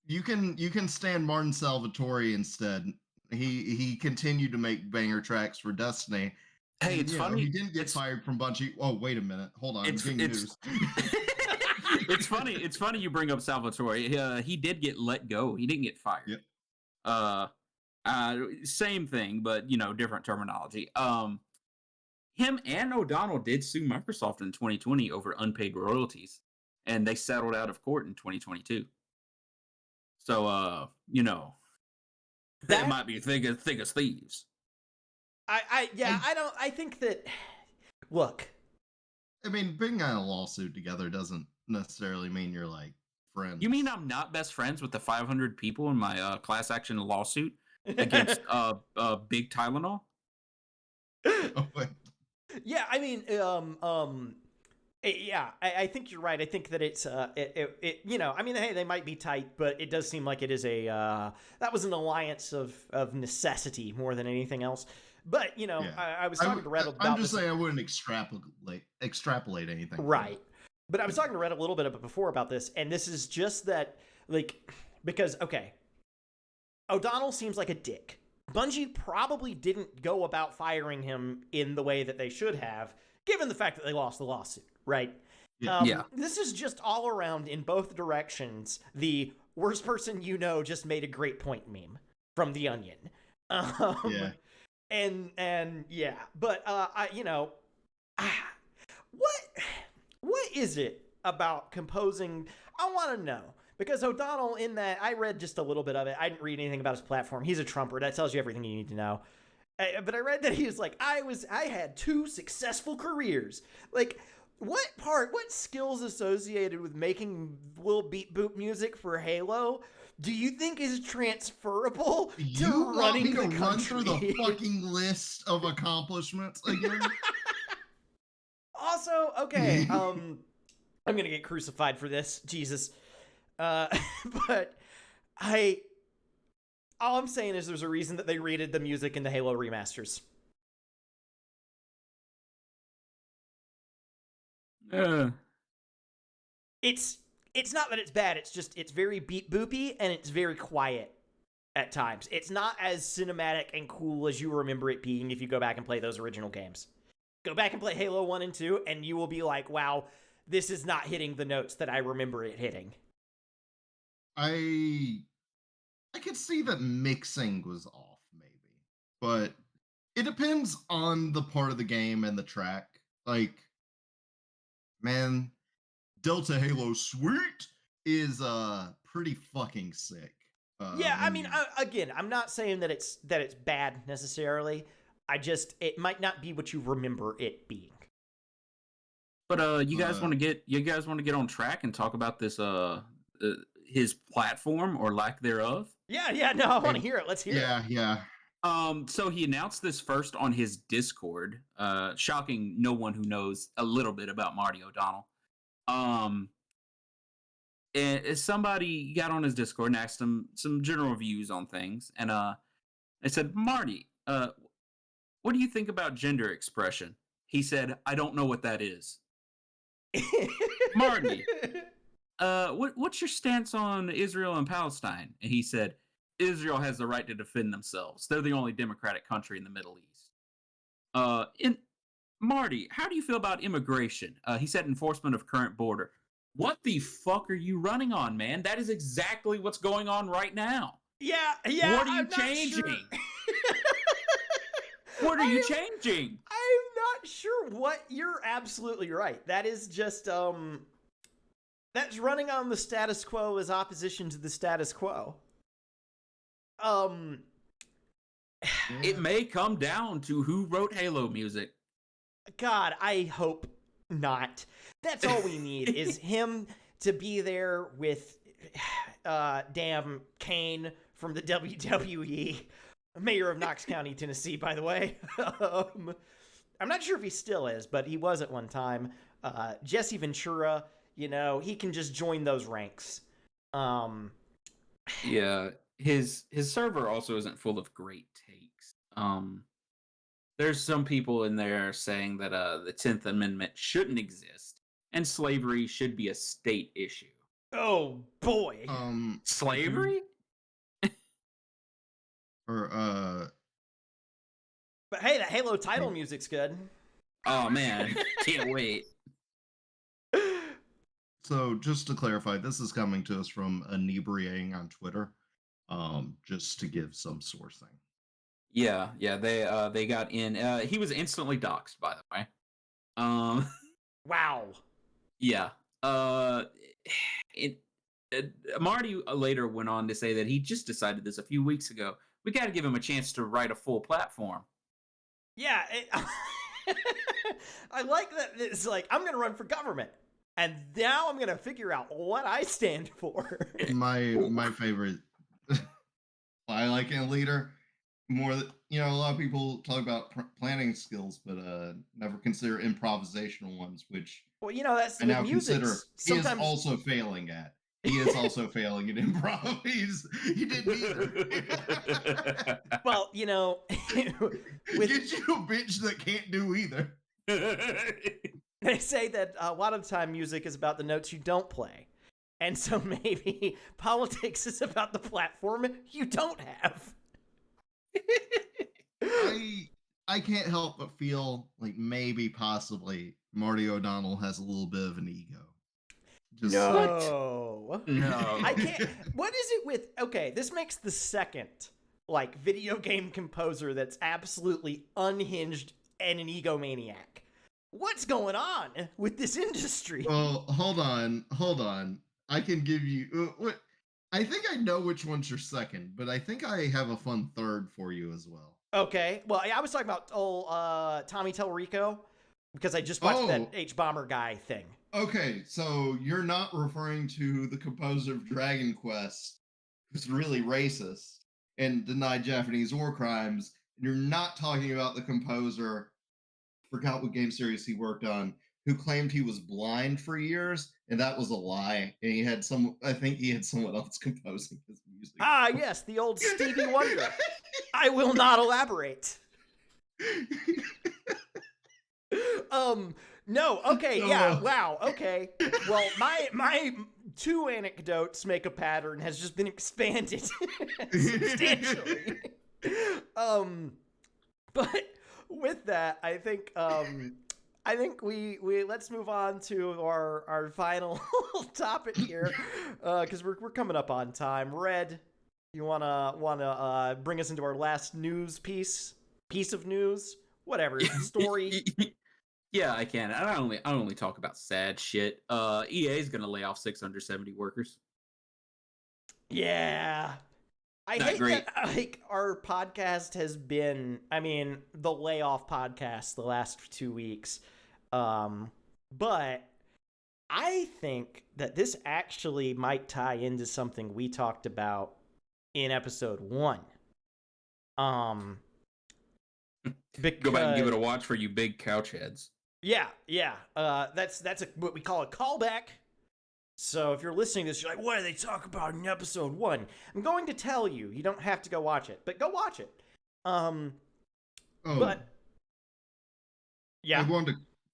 You can stand Martin Salvatore instead. He continued to make banger tracks for Destiny. Hey, it's funny. He didn't get fired from Bungie. Oh, wait a minute. Hold on. I'm getting news. It's funny. It's funny you bring up Salvatore. He did get let go. He didn't get fired. Yep. Same thing, but different terminology. Him and O'Donnell did sue Microsoft in 2020 over unpaid royalties, and they settled out of court in 2022. So, that might be thick as thieves. I think that, look. I mean, being on a lawsuit together doesn't necessarily mean you're like friends. You mean I'm not best friends with the 500 people in my class action lawsuit against Big Tylenol? Oh, wait. Yeah, I mean, I think you're right. I think that it's, I mean, hey, they might be tight, but it does seem like it is that was an alliance of necessity more than anything else. But, I was talking to Red about I'm just saying I wouldn't extrapolate anything. Right. But I was talking to Red a little bit before about this, and this is just that, because, okay, O'Donnell seems like a dick. Bungie probably didn't go about firing him in the way that they should have, given the fact that they lost the lawsuit, right? Yeah. This is just all around in both directions. The worst person just made a great point meme from The Onion. Yeah. And yeah, but what is it about composing? I want to know, because O'Donnell, in that, I read just a little bit of it. I didn't read anything about his platform. He's a Trumper. That tells you everything you need to know. But I read that he was like, I had 2 successful careers. Like, what skills associated with making little beat boop music for Halo do you think is transferable to running the country? Run through the fucking list of accomplishments again? Also, okay, I'm gonna get crucified for this, Jesus. But all I'm saying is there's a reason that they rated the music in the Halo remasters. It's not that it's bad, it's just, it's very beat boopy and it's very quiet at times. It's not as cinematic and cool as you remember it being if you go back and play those original games. Go back and play Halo 1 and 2 and you will be like, wow, this is not hitting the notes that I remember it hitting. I could see that mixing was off, maybe. But it depends on the part of the game and the track. Like, man, Delta Halo Sweet is pretty fucking sick. Yeah, I mean, again, I'm not saying that it's bad necessarily. It might not be what you remember it being. But you guys want to get on track and talk about this his platform or lack thereof? Yeah, no, I want to hear it. Let's hear it. Yeah. So he announced this first on his Discord. Shocking no one who knows a little bit about Marty O'Donnell. And somebody got on his Discord and asked him some general views on things, and they said, Marty, what do you think about gender expression? He said, I don't know what that is. Marty, what's your stance on Israel and Palestine? And he said, Israel has the right to defend themselves. They're the only democratic country in the Middle East. Marty, how do you feel about immigration? He said enforcement of current border. What the fuck are you running on, man? That is exactly what's going on right now. Yeah. What are you changing? Sure. What are you changing? I'm not sure what. You're absolutely right. That is just that's running on the status quo as opposition to the status quo. It may come down to who wrote Halo music. God, I hope not. That's all we need is him to be there with damn Kane from the WWE, mayor of Knox County, Tennessee, by the way. I'm not sure if he still is, but he was at one time. Jesse Ventura, he can just join those ranks. Yeah, his server also isn't full of great takes. There's some people in there saying that the 10th Amendment shouldn't exist and slavery should be a state issue. Oh boy. Slavery? Or But hey, the Halo title music's good. Oh man, can't wait. So just to clarify, this is coming to us from Inebriating on Twitter. Just to give some sourcing. Yeah, they got in. He was instantly doxxed, by the way. Wow. Yeah. It, Marty later went on to say that he just decided this a few weeks ago. We got to give him a chance to write a full platform. Yeah, I like that it's like, I'm going to run for government. And now I'm going to figure out what I stand for. My favorite, I like in a leader, more that, a lot of people talk about planning skills, but never consider improvisational ones, which Well, that's I with now music. consider he is also failing at. He is also failing at improv. He didn't either. Well, Get you a bitch that can't do either. They say that a lot of the time music is about the notes you don't play. And so maybe politics is about the platform you don't have. I can't help but feel like maybe possibly Marty O'Donnell has a little bit of an ego. No. No. I can't. What is it with? Okay, this makes the second video game composer that's absolutely unhinged and an egomaniac. What's going on with this industry? Well, hold on. I can give you what. I think I know which one's your second, but I think I have a fun third for you as well. Okay. Well, I was talking about Tommy Tellerico because I just watched that H-Bomber guy thing. Okay, so you're not referring to the composer of Dragon Quest, who's really racist and denied Japanese war crimes. And you're not talking about the composer, forgot what game series he worked on, who claimed he was blind for years, and that was a lie. And I think he had someone else composing his music. Ah, yes, the old Stevie Wonder. I will not elaborate. No, okay, yeah, wow, okay. Well, my two anecdotes make a pattern has just been expanded substantially. But with that, I think we let's move on to our final topic here, because we're coming up on time. Red, you wanna bring us into our last news piece of news, whatever story. Yeah, I can. I only talk about sad shit. EA is gonna lay off 670 workers. Yeah. I hate that our podcast has been, the layoff podcast the last 2 weeks. But I think that this actually might tie into something we talked about in episode 1. Go back and give it a watch for you big couch heads. Yeah. That's what we call a callback. So if you're listening to this, you're like, what do they talk about in episode 1? I'm going to tell you. You don't have to go watch it, but go watch it. But yeah.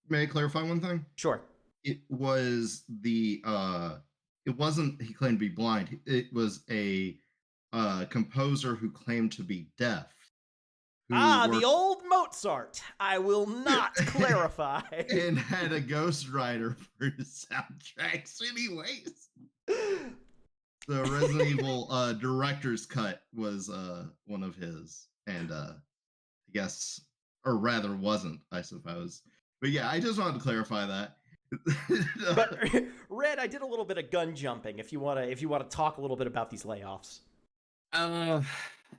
May I clarify one thing? Sure. It was it wasn't he claimed to be blind. It was a composer who claimed to be deaf. The old Mozart. I will not clarify. And had a ghostwriter for his soundtracks anyways. The Resident Evil director's cut was one of his. And I guess, or rather wasn't, I suppose. But yeah, I just wanted to clarify that. But Red, I did a little bit of gun jumping if you want to talk a little bit about these layoffs.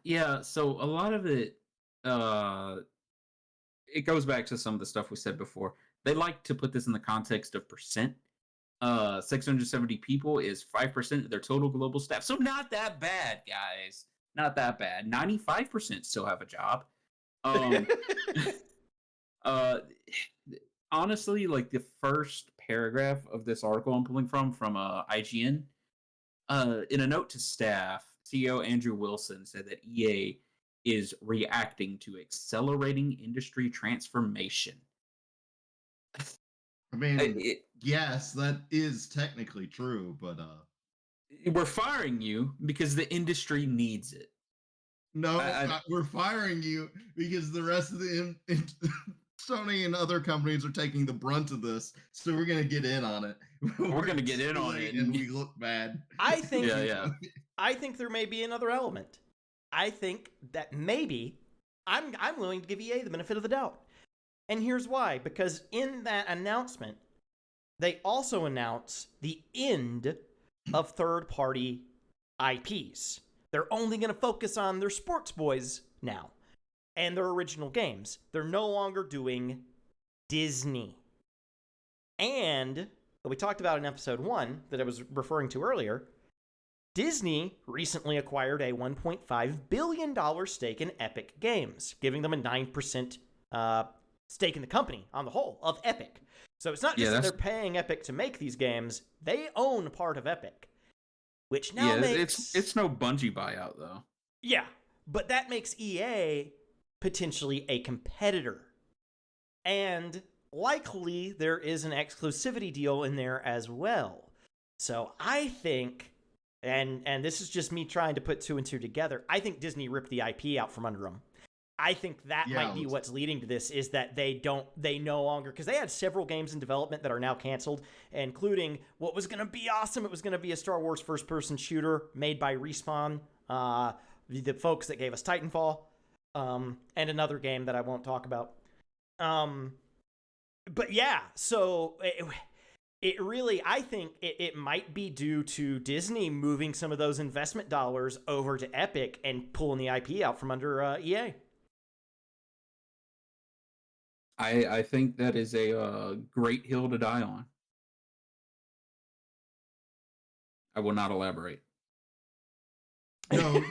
Yeah, so a lot of it it goes back to some of the stuff we said before. They like to put this in the context of percent. 670 people is 5% of their total global staff. So not that bad, guys. Not that bad. 95% still have a job. Honestly, like the first paragraph of this article I'm pulling from IGN, In a note to staff, CEO Andrew Wilson said that EA is reacting to accelerating industry transformation. I mean, It, yes, that is technically true, but we're firing you because the industry needs it. no, I, we're firing you because the rest of the Sony and other companies are taking the brunt of this, so we're gonna get in on it. we're gonna get in too on late it, and we look bad. I think yeah. I think there may be another element. I think that maybe I'm willing to give EA the benefit of the doubt. And here's why. Because in that announcement, they also announce the end of third-party IPs. They're only going to focus on their sports boys now and their original games. They're no longer doing Disney. And we talked about in episode 1 that I was referring to earlier, Disney recently acquired a $1.5 billion stake in Epic Games, giving them a 9% stake in the company on the whole of Epic. So it's not just that they're paying Epic to make these games, they own part of Epic. Which now makes... it's no Bungie buyout, though. Yeah, but that makes EA potentially a competitor. And likely there is an exclusivity deal in there as well. So I think, and this is just me trying to put 2 and 2 together, I think Disney ripped the IP out from under them. I think that might be what's leading to this, is that they no longer, because they had several games in development that are now canceled, including what was going to be awesome. It was going to be a Star Wars first-person shooter made by Respawn, the folks that gave us Titanfall, and another game that I won't talk about. But yeah, so it really, I think it might be due to Disney moving some of those investment dollars over to Epic and pulling the IP out from under EA. I think that is a great hill to die on. I will not elaborate. No,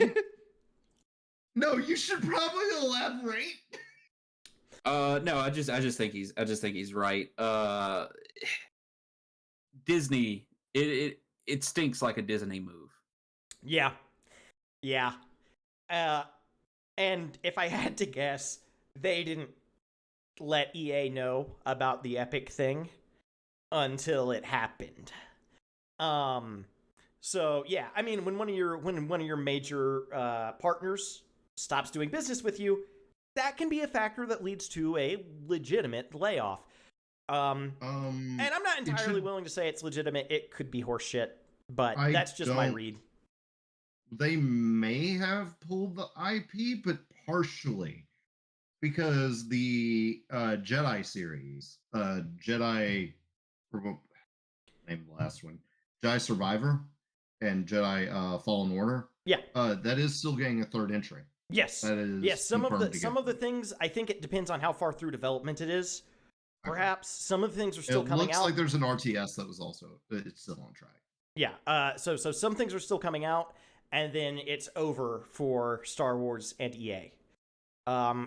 no, you should probably elaborate. No, I just think he's right. Disney, it stinks like a Disney move. Yeah. And if I had to guess, they didn't let EA know about the Epic thing until it happened. So yeah, I mean, when one of your major partners stops doing business with you, that can be a factor that leads to a legitimate layoff. And I'm not entirely willing to say it's legitimate. It could be horseshit, but that's just my read. They may have pulled the IP, but partially, because the Jedi series, Jedi, name the last one, Jedi Survivor, and Jedi Fallen Order. Yeah, that is still getting a third entry. Yes, that is yes. Some of the things, I think it depends on how far through development it is. Perhaps some of the things are still coming out. It looks like there's an RTS that was also, it's still on track. Yeah. So some things are still coming out, and then it's over for Star Wars and EA.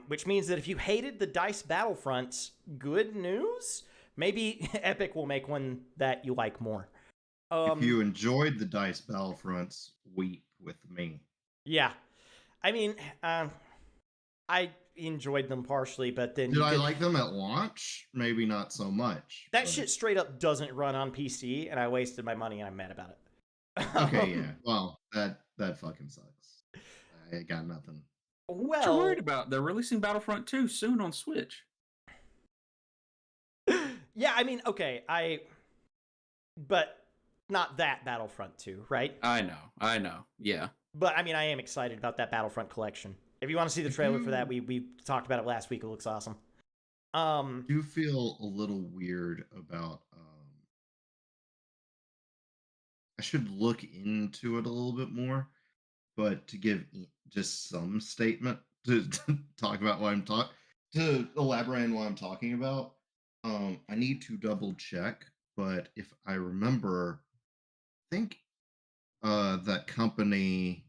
Which means that if you hated the DICE Battlefronts, good news. Maybe Epic will make one that you like more. If you enjoyed the DICE Battlefronts, weep with me. Yeah. I mean, I enjoyed them partially, but then... Did I like them at launch? Maybe not so much. That shit straight up doesn't run on PC, and I wasted my money, and I'm mad about it. Okay, yeah. Well, that fucking sucks. I got nothing. Well... What you worried about? They're releasing Battlefront 2 soon on Switch. Yeah, I mean, okay, but not that Battlefront 2, right? Mm-hmm. I know, yeah. But, I mean, I am excited about that Battlefront collection. If you want to see the trailer for that, we talked about it last week. It looks awesome. I do feel a little weird about... I should look into it a little bit more, but to give just some statement to talk about what I'm to elaborate on what I'm talking about, I need to double check, but if I remember, I think that company,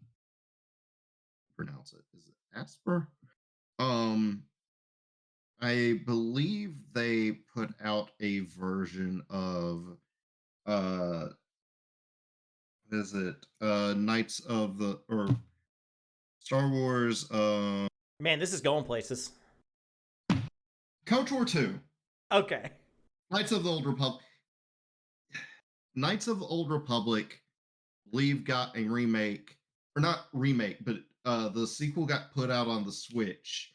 pronounce it, is it Asper? I believe they put out a version of is it Knights of the or Star Wars Man, this is going places. KOTOR 2. Okay. Knights of the Old Republic. Knights of the Old Republic, believe got a remake, or not remake, but the sequel got put out on the Switch,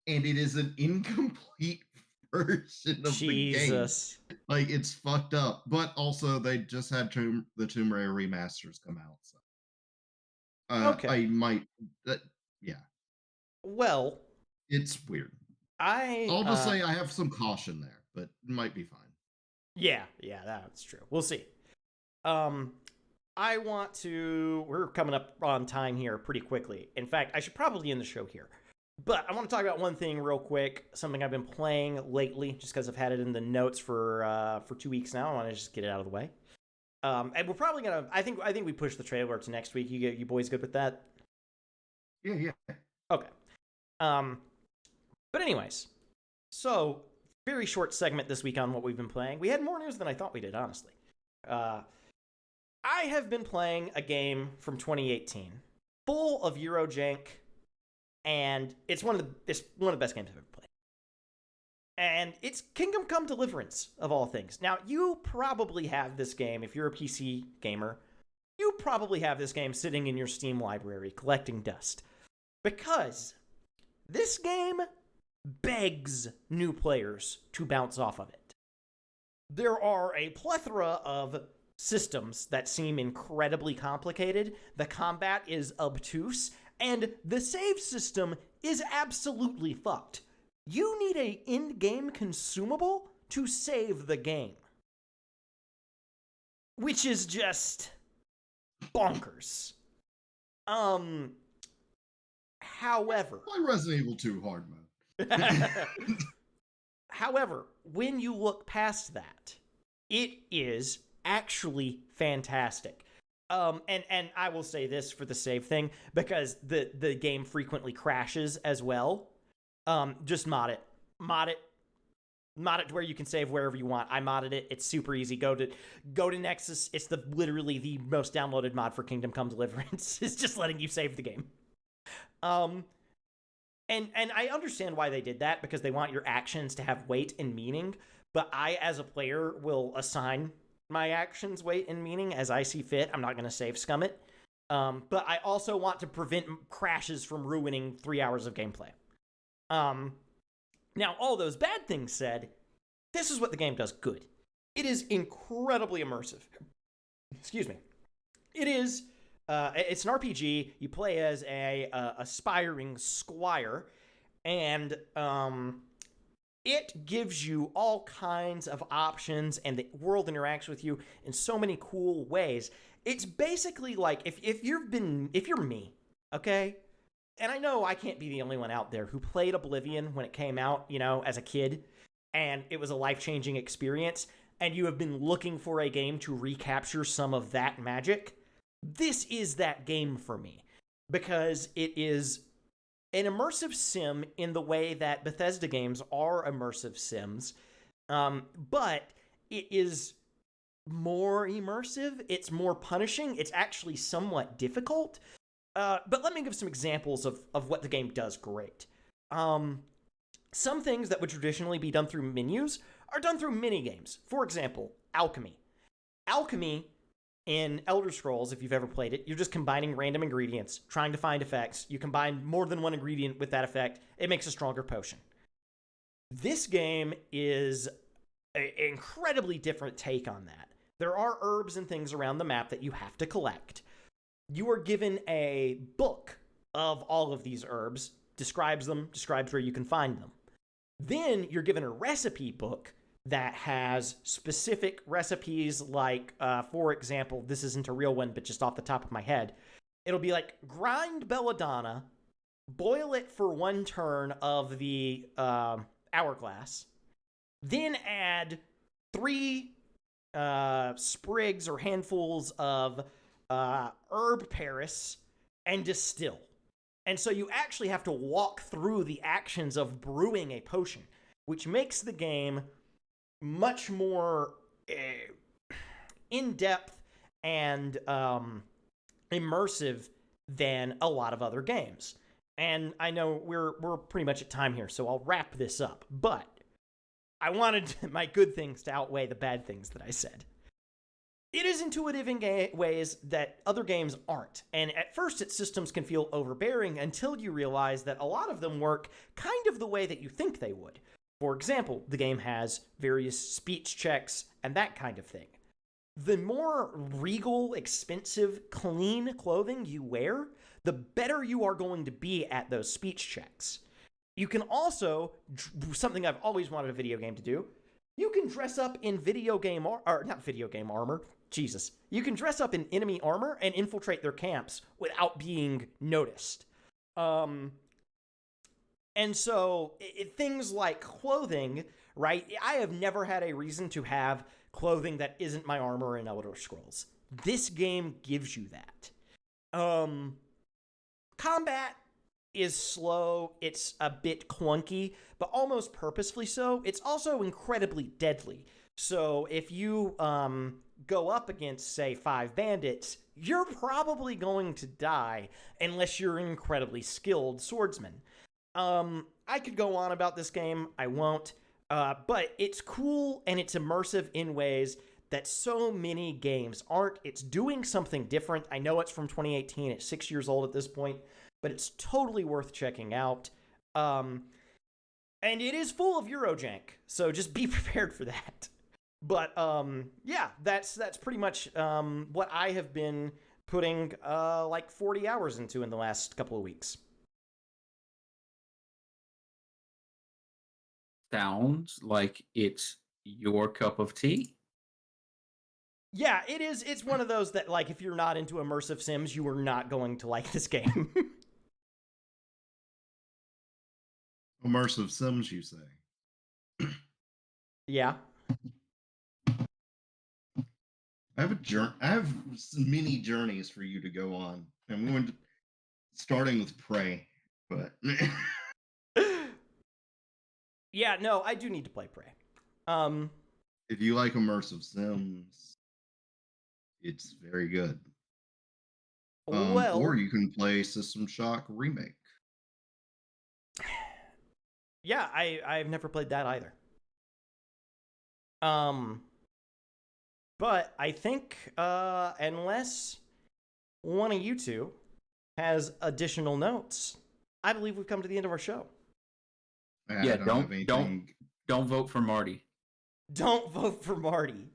and it is an incomplete version of the game. Jesus. Like, it's fucked up. But also, they just had the Tomb Raider remasters come out, so Okay. I might. Yeah, Well, it's weird. I I'll just say I have some caution there, but it might be fine. yeah, that's true. We'll see. I want to. We're coming up on time here pretty quickly. In fact, I should probably end the show here. But I want to talk about one thing real quick. Something I've been playing lately, just because I've had it in the notes for 2 weeks now. I want to just get it out of the way. And we're probably gonna. I think we push the trailer to next week. You boys good with that? Yeah. Okay. But anyways, so very short segment this week on what we've been playing. We had more news than I thought we did, honestly. I have been playing a game from 2018, full of Eurojank, and it's one of the best games I've ever played. And it's Kingdom Come Deliverance, of all things. Now, you probably have this game, if you're a PC gamer, you probably have this game sitting in your Steam library collecting dust. Because this game begs new players to bounce off of it. There are a plethora of systems that seem incredibly complicated, the combat is obtuse, and the save system is absolutely fucked. You need an in-game consumable to save the game. Which is just bonkers. However... Play Resident Evil 2 hard mode. However, when you look past that, it is actually fantastic. And I will say this for the save thing, because the game frequently crashes as well. Just mod it to where you can save wherever you want. I modded it. It's super easy. Go to Nexus. It's literally the most downloaded mod for Kingdom Come Deliverance. It's just letting you save the game. And I understand why they did that, because they want your actions to have weight and meaning. But I, as a player, will assign my actions weight and meaning as I see fit. I'm not going to save scum it. But I also want to prevent crashes from ruining 3 hours of gameplay. Now, all those bad things said, this is what the game does good. It is incredibly immersive. Excuse me. It is, it's an RPG. You play as a aspiring squire, and it gives you all kinds of options, and the world interacts with you in so many cool ways. It's basically like if you're me, okay? And I know I can't be the only one out there who played Oblivion when it came out, as a kid, and it was a life-changing experience, and you have been looking for a game to recapture some of that magic. This is that game for me, because it is an immersive sim in the way that Bethesda games are immersive sims, but it is more immersive, it's more punishing, it's actually somewhat difficult. But let me give some examples of what the game does great. Some things that would traditionally be done through menus are done through mini-games. For example, alchemy. Alchemy in Elder Scrolls, if you've ever played it, you're just combining random ingredients, trying to find effects. You combine more than one ingredient with that effect, it makes a stronger potion. This game is an incredibly different take on that. There are herbs and things around the map that you have to collect. You are given a book of all of these herbs, describes where you can find them. Then you're given a recipe book that has specific recipes, like, for example, this isn't a real one, but just off the top of my head, it'll be like, grind belladonna, boil it for 1 turn of the hourglass, then add 3 sprigs or handfuls of herb Paris, and distill. And so you actually have to walk through the actions of brewing a potion, which makes the game much more in-depth and immersive than a lot of other games. And I know we're pretty much at time here, so I'll wrap this up. But I wanted my good things to outweigh the bad things that I said. It is intuitive in ways that other games aren't, and at first its systems can feel overbearing until you realize that a lot of them work kind of the way that you think they would. For example, the game has various speech checks and that kind of thing. The more regal, expensive, clean clothing you wear, the better you are going to be at those speech checks. You can also, something I've always wanted a video game to do, you can dress up in armor. Jesus. You can dress up in enemy armor and infiltrate their camps without being noticed. And so things like clothing, right? I have never had a reason to have clothing that isn't my armor in Elder Scrolls. This game gives you that. Combat is slow, it's a bit clunky, but almost purposefully so. It's also incredibly deadly. So if you go up against, say, 5 bandits, you're probably going to die unless you're an incredibly skilled swordsman. I could go on about this game, I won't, but it's cool and it's immersive in ways that so many games aren't. It's doing something different. I know it's from 2018, it's 6 years old at this point, but it's totally worth checking out. And it is full of Eurojank, so just be prepared for that. But yeah, that's pretty much what I have been putting like 40 hours into in the last couple of weeks. Sounds like it's your cup of tea. Yeah, it is. It's one of those that, like, if you're not into immersive sims, you are not going to like this game. Immersive sims, you say? Yeah. I have many journeys for you to go on, and we went starting with Prey, but Yeah, no, I do need to play Prey. if you like immersive sims, it's very good. Well, or you can play System Shock Remake. yeah, I've never played that either. But I think unless one of you two has additional notes, I believe we've come to the end of our show. Yeah, don't vote for Marty. Don't vote for Marty.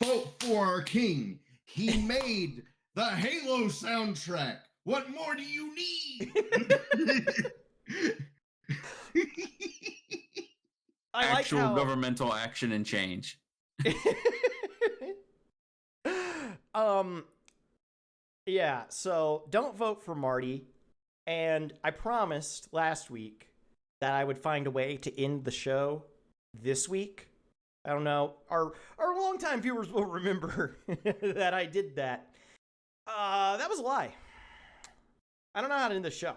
Vote for our king. He made the Halo soundtrack. What more do you need? Actual governmental action and change. Yeah, so don't vote for Marty. And I promised last week that I would find a way to end the show this week. I don't know. Our longtime viewers will remember that I did that. That was a lie. I don't know how to end the show.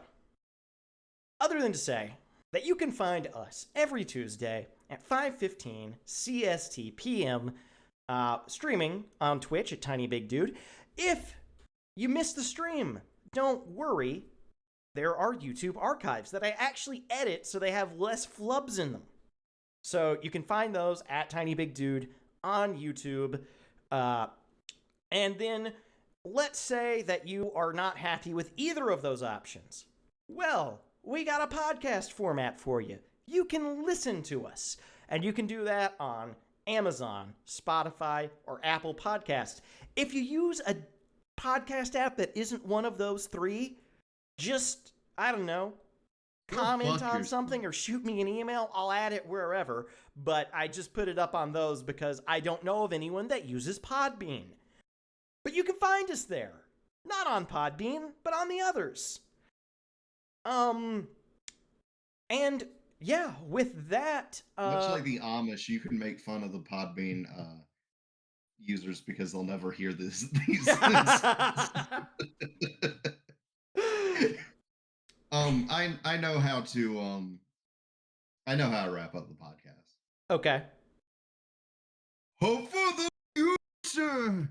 Other than to say that you can find us every Tuesday at 5:15 CST PM, streaming on Twitch at Tiny Big Dude. If you missed the stream, don't worry. There are YouTube archives that I actually edit so they have less flubs in them. So you can find those at Tiny Big Dude on YouTube. And then let's say that you are not happy with either of those options. Well, we got a podcast format for you. You can listen to us. And you can do that on Amazon, Spotify, or Apple Podcasts. If you use a podcast app that isn't one of those three, just, I don't know, comment on something or shoot me an email. I'll add it wherever. But I just put it up on those because I don't know of anyone that uses Podbean. But you can find us there. Not on Podbean, but on the others. And yeah, with that, much like the Amish, you can make fun of the Podbean users because they'll never hear these. I know how to wrap up the podcast. Okay. Hope for the future.